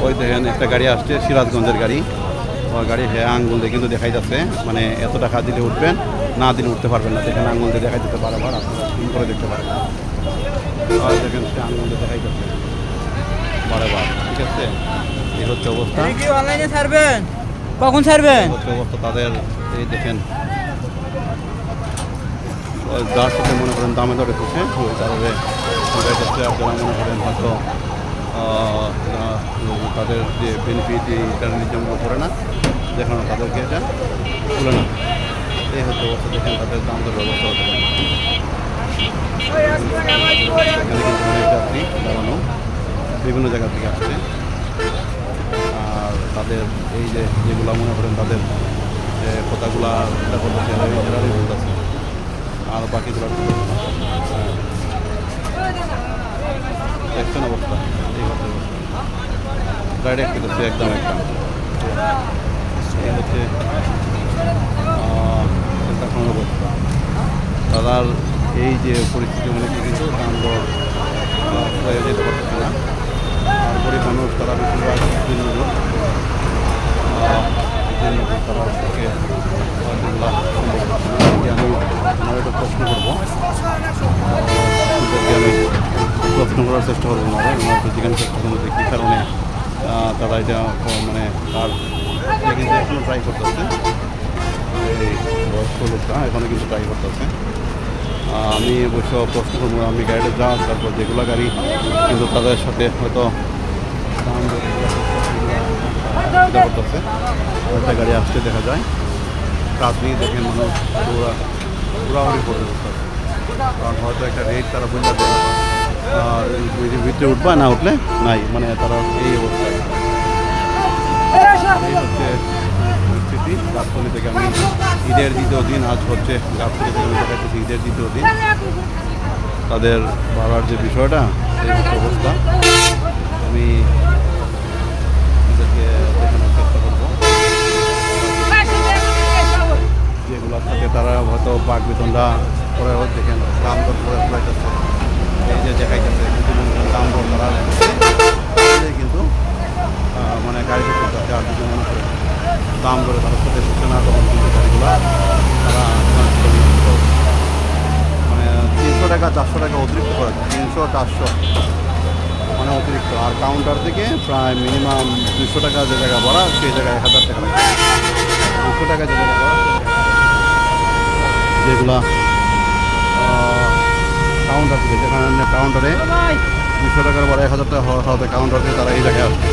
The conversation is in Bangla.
ওই দেখেন একটা গাড়ি আসছে, সিরাজগঞ্জের গাড়ি। ওই গাড়ি হ্যাঁ আঙ্গুল দিয়ে কিন্তু দেখাই যাচ্ছে, মানে এত টাকা দিলে উঠবেন, না দিলে উঠতে পারবেন না। দেখেন আঙ্গুল দিয়ে দেখাই দিতে বারবার, আপনারা ফোন করে দেখতে পারেন। আর দেখেন সে আঙ্গুল দিয়ে দেখাই যাচ্ছে বারবার, ঠিক আছে। এই হচ্ছে অবস্থা। অনলাইনে ছাড়বেন, কখন ছাড়বেন? হচ্ছে অবস্থা তাদের। এই দেখেন যার সাথে মনে করেন দামে দরে করছে ওই কারণে যাচ্ছে। আপনারা মনে করেন হয়তো তাদের যে বেনিফিট এটা নিয়মগুলো করে না, দেখানো তাদেরকে এটা তুলে না। এই হচ্ছে অবস্থা। দেখেন তাদের দাম দর ব্যবস্থা হতে পারে। এখানে কিন্তু অনেক যাত্রী দাঁড়ানো বিভিন্ন জায়গা থেকে আসছে। আর তাদের এই যে যেগুলো মনে করেন তাদের যে কথাগুলা এটা করতেছে এরাই বলতেছে, আর বাকিগুলো দেখছেন অবস্থা। এই হচ্ছে অবস্থা, ডাইরেক্ট হচ্ছে একদম একটা। এই হচ্ছে এখন অবস্থা তাদের। এই যে পরিস্থিতি অনেকে কিন্তু দাম দর যেতে পারতেছে না। আর গরিব মানুষ তারা বেশিরভাগ দিনমজুর, তারা থেকে যেগুলো আমি আমার একটা প্রশ্ন করবো, আমি প্রশ্ন করার চেষ্টা করবো। ওনারা জিজ্ঞাসা চেষ্টা করবো যে কী কারণে তারা এটা মানে তার কিন্তু এখনও ট্রাই করতেছে। এই বয়স্ক লোকটা এখনও কিন্তু ট্রাই করতেছে। আমি অবশ্য প্রশ্ন করবো, আমি গাড়িতে যাওয়ার তারপর যেগুলো গাড়ি কিন্তু তাদের সাথে হয়তো করতেছে। একটা গাড়ি আসতে দেখা যায়, কাজ নিয়ে দেখেন মানুষ পুরাপুরি করে বসতে হবে। কারণ হয়তো একটা রেট তারা বলতে দেয়, ভিতরে উঠবা না উঠলে নাই, মানে তারা এই অবস্থায়। এই হচ্ছে পরিস্থিতি গাবতলী থেকে। আমি ঈদের দ্বিতীয় দিন, আজ হচ্ছে গাবতলী থেকে আমি দেখাচ্ছি ঈদের দ্বিতীয় দিন। তাদের ভাড়ার যে বিষয়টা, এই হচ্ছে অবস্থা। আমি এদেরকে দেখানোর চেষ্টা করবো যেগুলোর সাথে তারা হয়তো বাঘ বেতনটা করে দেখেন দাম দর করে ফেলাইতেছে। এই যে দেখাইতেছে কিন্তু দাম দর তারা কিন্তু মানে গাড়িতে করতেছে। আর যদি মনে করে দাম করে তাদের সাথে হচ্ছে না, তখন কিন্তু গাড়িগুলো তারা মানে 300 টাকা 400 টাকা অতিরিক্ত করে, 300 400 মানে অতিরিক্ত। আর কাউন্টার থেকে প্রায় মিনিমাম 200 টাকা যে জায়গা বাড়া, সেই জায়গায় 1000 টাকা লাগে। 200 টাকা যে জায়গা বাড়া, যেগুলা কাউন্টার থেকে, যেখানে কাউন্টারে 200 টাকার বড় 1000 টাকা হওয়াতে কাউন্টার থেকে তারা এই জায়গায় আসবে।